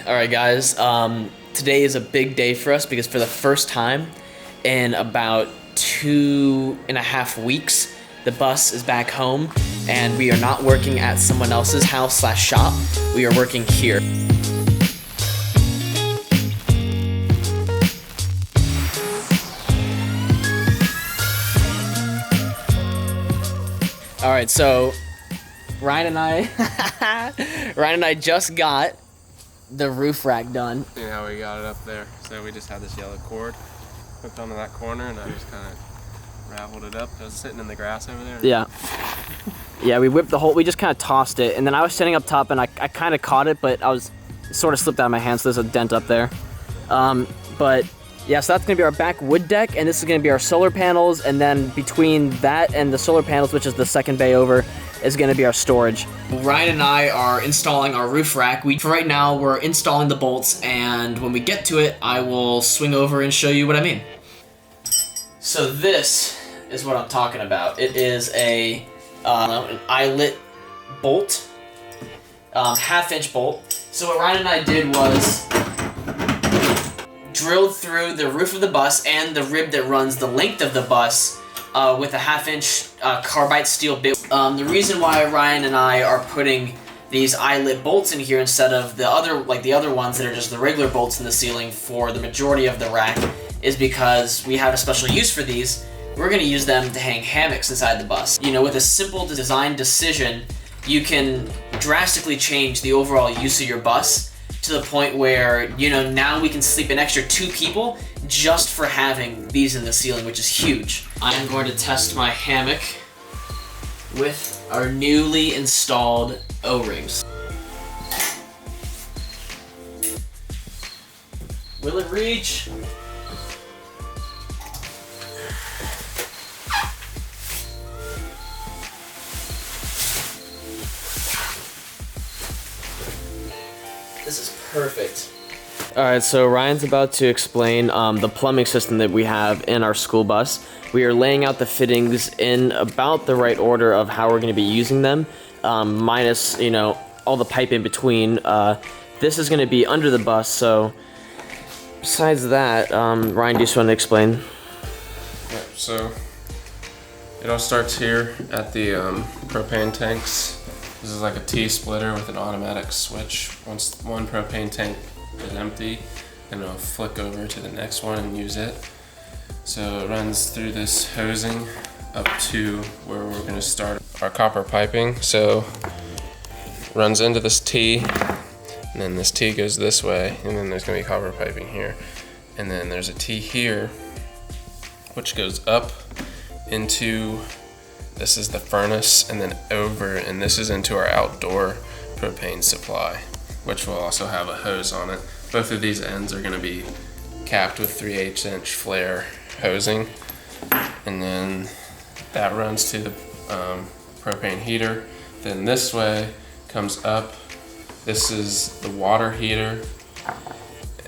All right, guys. Today is a big day for us because for the first time in about 2.5 weeks, the bus is back home, and we are not working at someone else's house/shop. We are working here. All right, so Ryan and I just got the roof rack done. You know how we got it up there. So we just had this yellow cord hooked onto that corner, and I just kind of raveled it up. It was sitting in the grass over there. Yeah. Yeah, we whipped the whole, we just kind of tossed it, and then I was sitting up top and I kind of caught it, but it sort of slipped out of my hand, so there's a dent up there. But yeah, so that's gonna be our back wood deck, and this is gonna be our solar panels, and then between that and the solar panels, which is the second bay over, is gonna be our storage. Ryan and I are installing our roof rack. For right now, we're installing the bolts, and when we get to it, I will swing over and show you what I mean. So this is what I'm talking about. It is an eyelet bolt, half-inch bolt. So what Ryan and I did was drilled through the roof of the bus and the rib that runs the length of the bus with a half-inch carbide steel bit. The reason why Ryan and I are putting these eyelet bolts in here instead of the other ones that are just the regular bolts in the ceiling for the majority of the rack is because we have a special use for these. We're going to use them to hang hammocks inside the bus. You know, with a simple design decision, you can drastically change the overall use of your bus to the point where, you know, now we can sleep an extra 2 people just for having these in the ceiling, which is huge. I am going to test my hammock with our newly installed O-rings. Will it reach? This is perfect. All right, so Ryan's about to explain the plumbing system that we have in our school bus. We are laying out the fittings in about the right order of how we're going to be using them, minus, you know, all the pipe in between. This is going to be under the bus, so besides that, Ryan, do you just want to explain? Yep, so it all starts here at the propane tanks. This is like a T-splitter with an automatic switch. Once one propane tank is empty, and it'll flick over to the next one and use it. So it runs through this hosing up to where we're going to start our copper piping. So it runs into this T, and then this T goes this way, and then there's going to be copper piping here. And then there's a T here, which goes up into, this is the furnace, and then over, and this is into our outdoor propane supply, which will also have a hose on it. Both of these ends are going to be capped with 3/8" flare hosing, and then that runs to the propane heater. Then this way comes up. This is the water heater,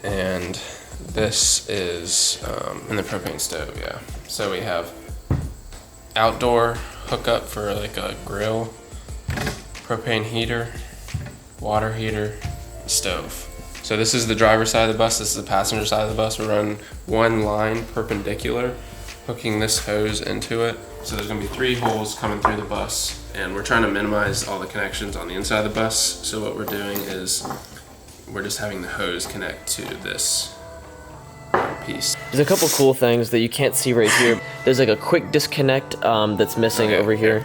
and this is in the propane stove. Yeah. So we have outdoor hookup for like a grill, propane heater, water heater, stove. So this is the driver's side of the bus, this is the passenger side of the bus. We run one line perpendicular, hooking this hose into it. So there's gonna be 3 holes coming through the bus, and we're trying to minimize all the connections on the inside of the bus. So what we're doing is we're just having the hose connect to this piece. There's a couple cool things that you can't see right here. There's like a quick disconnect that's missing over here.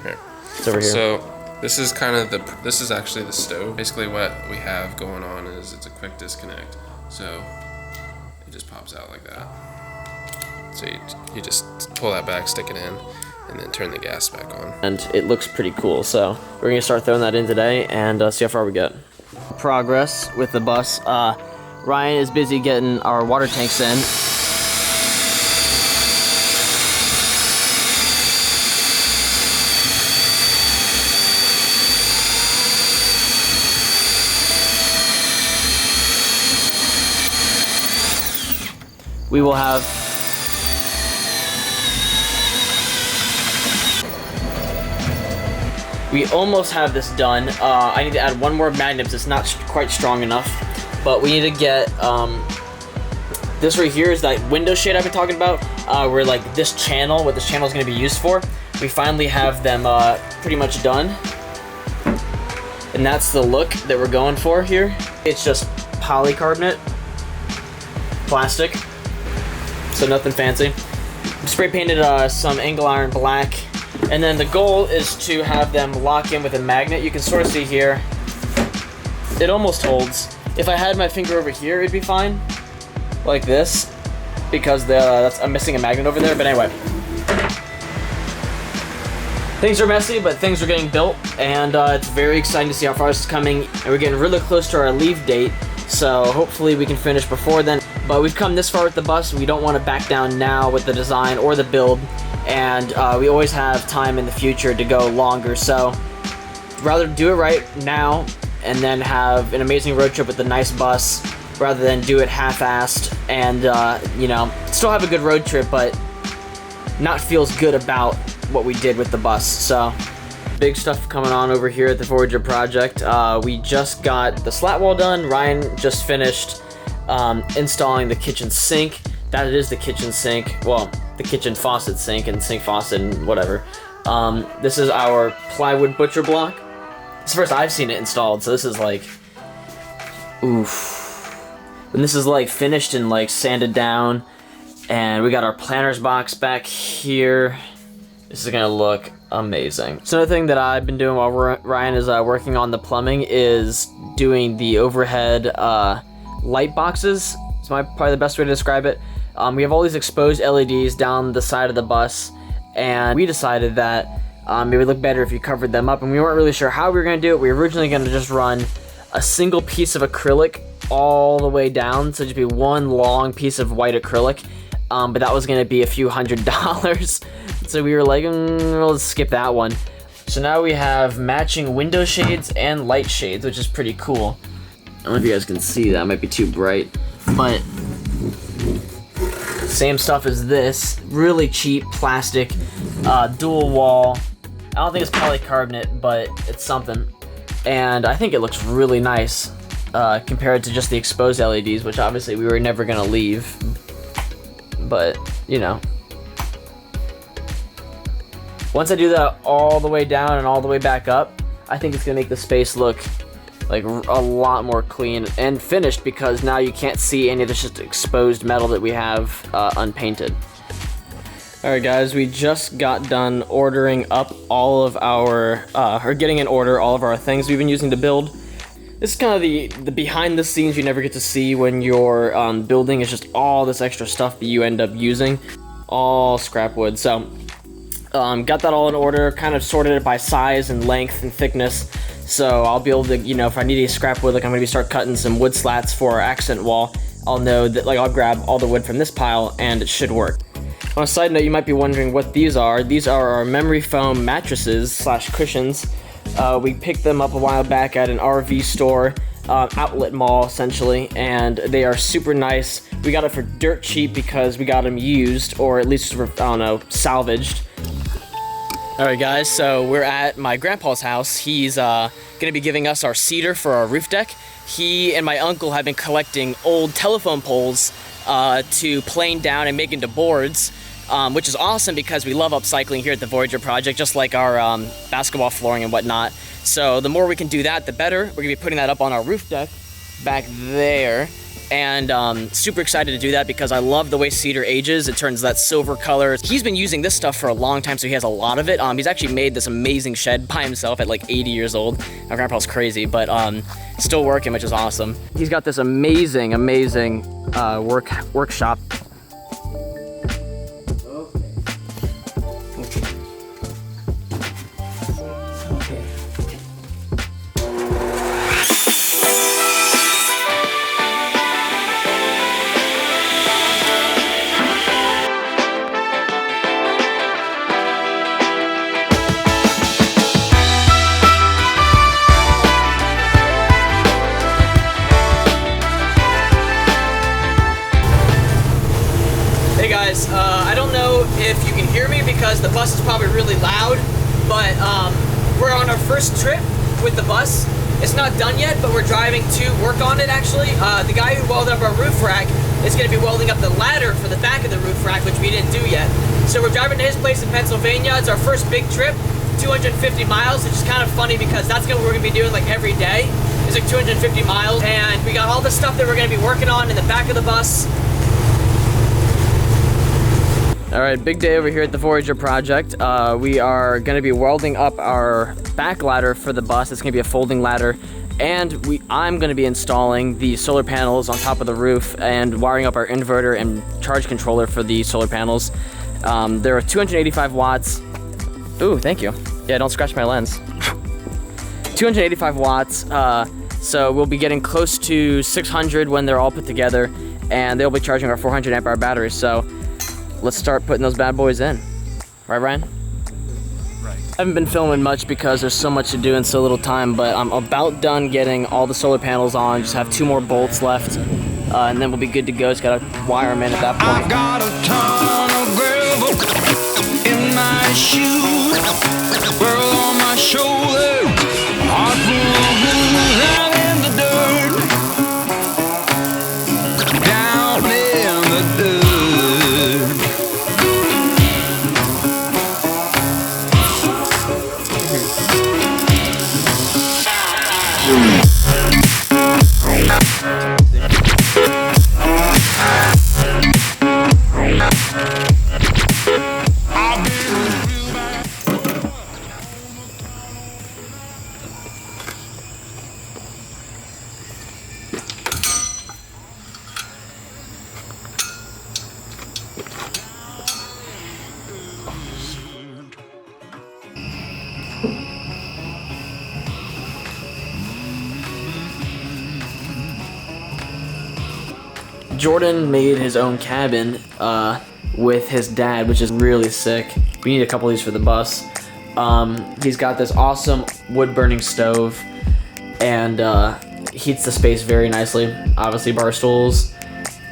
It's over here. So this is kind of this is actually the stove. Basically what we have going on is it's a quick disconnect. So it just pops out like that. So you just pull that back, stick it in, and then turn the gas back on. And it looks pretty cool. So we're gonna start throwing that in today and see how far we get. Progress with the bus. Ryan is busy getting our water tanks in. We will have We almost have this done. I need to add one more magnet because it's not quite strong enough. but we need to get this right here is that window shade I've been talking about, where like this channel, what this channel is going to be used for. We finally have them pretty much done, and that's the look that we're going for here. It's just polycarbonate plastic, so nothing fancy. Spray painted some angle iron black, and then the goal is to have them lock in with a magnet. You can sort of see here, it almost holds. If I had my finger over here, it'd be fine, like this, because I'm missing a magnet over there. But anyway, things are messy, but things are getting built, and it's very exciting to see how far this is coming. And we're getting really close to our leave date, so hopefully we can finish before then. But we've come this far with the bus, we don't want to back down now with the design or the build, and we always have time in the future to go longer, so rather do it right now and then have an amazing road trip with a nice bus, rather than do it half-assed and, you know, still have a good road trip, but not feels good about what we did with the bus. So big stuff coming on over here at the Voyager project. We just got the slat wall done. Ryan just finished installing the kitchen sink. That is the kitchen sink. Well, the kitchen faucet sink and sink faucet and whatever. This is our plywood butcher block. It's the first I've seen it installed, so this is like, oof. And this is like finished and like sanded down. And we got our planter's box back here. This is gonna look amazing. So another thing that I've been doing while Ryan is working on the plumbing is doing the overhead light boxes. It's probably the best way to describe it. We have all these exposed LEDs down the side of the bus, and we decided that it would look better if you covered them up, and we weren't really sure how we were going to do it. We were originally going to just run a single piece of acrylic all the way down, so it'd just be one long piece of white acrylic, but that was going to be a few $100s, so we were like, let's skip that one. So now we have matching window shades and light shades, which is pretty cool. I don't know if you guys can see that, it might be too bright, but same stuff as this, really cheap plastic, dual wall. I don't think it's polycarbonate, but it's something. And I think it looks really nice compared to just the exposed LEDs, which obviously we were never gonna leave. But, you know. Once I do that all the way down and all the way back up, I think it's gonna make the space look like a lot more clean and finished, because now you can't see any of this just exposed metal that we have unpainted. Alright guys, we just got done ordering up all of our, or getting in order all of our things we've been using to build. This is kind of the behind the scenes you never get to see when you're building. It's just all this extra stuff that you end up using. All scrap wood. So, got that all in order, kind of sorted it by size and length and thickness. So I'll be able to, you know, if I need any scrap wood, like I'm going to start cutting some wood slats for our accent wall, I'll know that, like, I'll grab all the wood from this pile and it should work. On a side note, you might be wondering what these are. These are our memory foam mattresses slash cushions. We picked them up a while back at an RV store, outlet mall essentially, and they are super nice. We got it for dirt cheap because we got them used, or at least, I don't know, salvaged. Alright guys, so we're at my grandpa's house. He's gonna be giving us our cedar for our roof deck. He and my uncle have been collecting old telephone poles to plane down and make into boards, which is awesome because we love upcycling here at the Voyager project, just like our basketball flooring and whatnot. So the more we can do that, the better. We're gonna be putting that up on our roof deck back there. And super excited to do that because I love the way cedar ages. It turns that silver color. He's been using this stuff for a long time, so he has a lot of it. He's actually made this amazing shed by himself at like 80 years old. My grandpa's crazy, but still working, which is awesome. He's got this amazing workshop. I don't know if you can hear me because the bus is probably really loud, but we're on our first trip with the bus, It's not done yet, but we're driving to work on it actually. The guy who welded up our roof rack is going to be welding up the ladder for the back of the roof rack, which we didn't do yet. So we're driving to his place in Pennsylvania. It's our first big trip, 250 miles, which is kind of funny because that's what we're going to be doing like every day. It's like 250 miles, and we got all the stuff that we're going to be working on in the back of the bus. All right, big day over here at the Voyager project. We are going to be welding up our back ladder for the bus. It's going to be a folding ladder, and I'm going to be installing the solar panels on top of the roof and wiring up our inverter and charge controller for the solar panels. There are 285 watts. Ooh, thank you. Yeah, don't scratch my lens. 285 watts. So we'll be getting close to 600 when they're all put together, and they'll be charging our 400 amp hour batteries. So let's start putting those bad boys in. Right, Ryan? Right. I haven't been filming much because there's so much to do in so little time, but I'm about done getting all the solar panels on. Just have 2 more bolts left, and then we'll be good to go. Just gotta wire them in at that point. I got a ton of gravel in my shoes, girl on my shoulder, heart full of blues out in the dirt, down in the dirt. Jordan made his own cabin with his dad, which is really sick. We need a couple of these for the bus. He's got this awesome wood-burning stove, and heats the space very nicely. Obviously bar stools,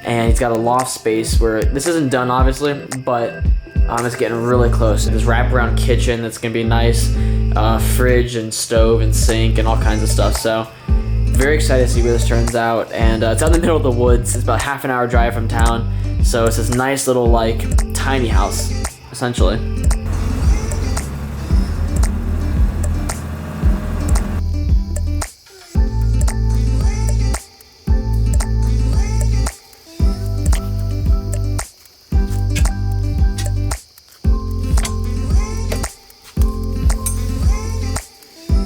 and he's got a loft space where this isn't done obviously, but it's getting really close. This wraparound kitchen that's gonna be nice, fridge and stove and sink and all kinds of stuff. So very excited to see where this turns out, and it's out in the middle of the woods. It's about half an hour drive from town, so it's this nice little like tiny house essentially.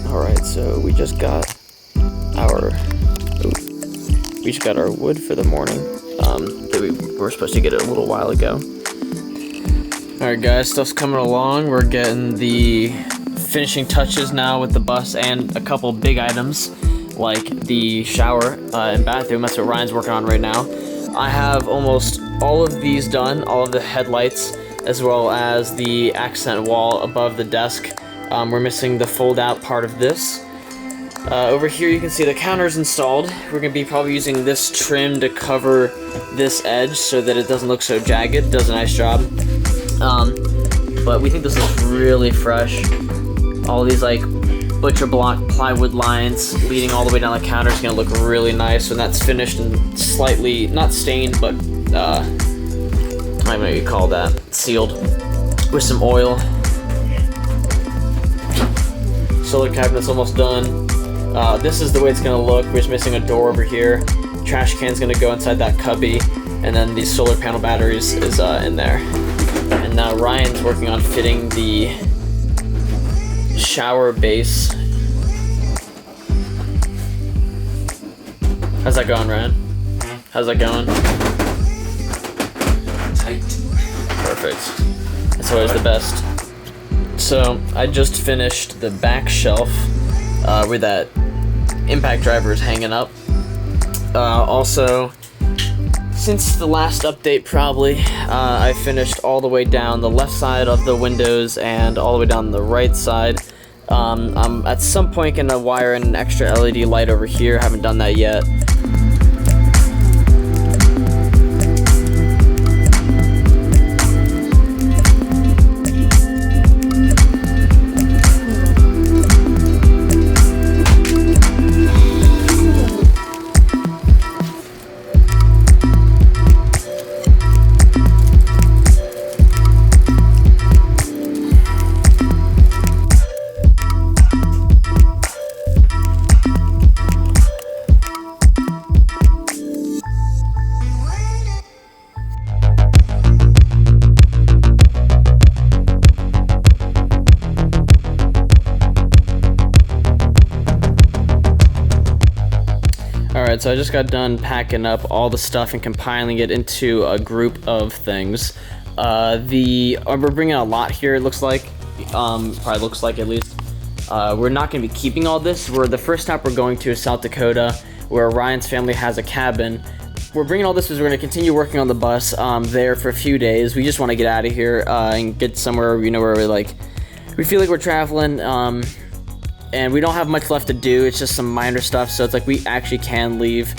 All right, so we just got our wood for the morning that we were supposed to get it a little while ago. Alright guys, stuff's coming along. We're getting the finishing touches now with the bus and a couple big items like the shower and bathroom. That's what Ryan's working on right now. I have almost all of these done, all of the headlights as well as the accent wall above the desk. We're missing the fold out part of this. Over here you can see the counters installed. We're going to be probably using this trim to cover this edge so that it doesn't look so jagged. It does a nice job. But we think this looks really fresh. All these like butcher block plywood lines leading all the way down the counter is going to look really nice when that's finished and slightly, not stained, but I might maybe call that sealed with some oil. Solar cabinet's almost done. This is the way it's going to look. We're just missing a door over here. Trash can's going to go inside that cubby, and then the solar panel batteries is in there. And now Ryan's working on fitting the shower base. How's that going, Ryan? How's that going? Tight. Perfect. That's always the best. So I just finished the back shelf where that impact driver is hanging up. Also, since the last update probably, I finished all the way down the left side of the windows and all the way down the right side. I'm at some point gonna wire in an extra LED light over here. Haven't done that yet. Alright, so I just got done packing up all the stuff and compiling it into a group of things. We're bringing a lot here, it looks like. Probably looks like, at least. We're not going to be keeping all this. The first stop we're going to is South Dakota, where Ryan's family has a cabin. We're bringing all this because we're going to continue working on the bus there for a few days. We just want to get out of here and get somewhere, you know, where we feel like we're traveling. And we don't have much left to do. It's just some minor stuff, so it's like we actually can leave.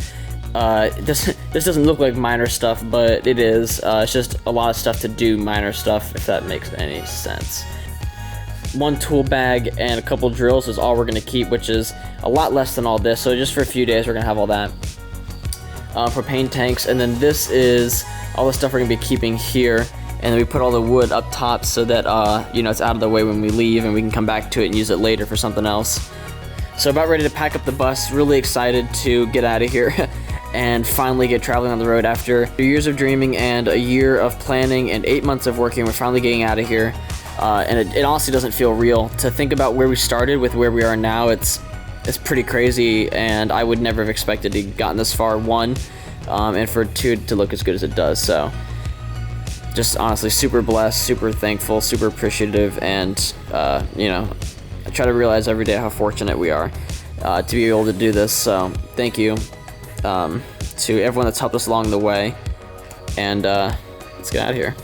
This doesn't look like minor stuff, but it is. It's just a lot of stuff to do, minor stuff, if that makes any sense. One tool bag and a couple drills is all we're going to keep, which is a lot less than all this. So just for a few days, we're going to have all that. Propane tanks, and then this is all the stuff we're going to be keeping here. And then we put all the wood up top so that, you know, it's out of the way when we leave and we can come back to it and use it later for something else. So about ready to pack up the bus, really excited to get out of here and finally get traveling on the road after years of dreaming and a year of planning and 8 months of working. We're finally getting out of here. And it honestly doesn't feel real. To think about where we started with where we are now, it's pretty crazy, and I would never have expected to have gotten this far, one, and for two, to look as good as it does. So just honestly super blessed, super thankful, super appreciative, and you know, I try to realize every day how fortunate we are to be able to do this. So thank you to everyone that's helped us along the way, and let's get out of here.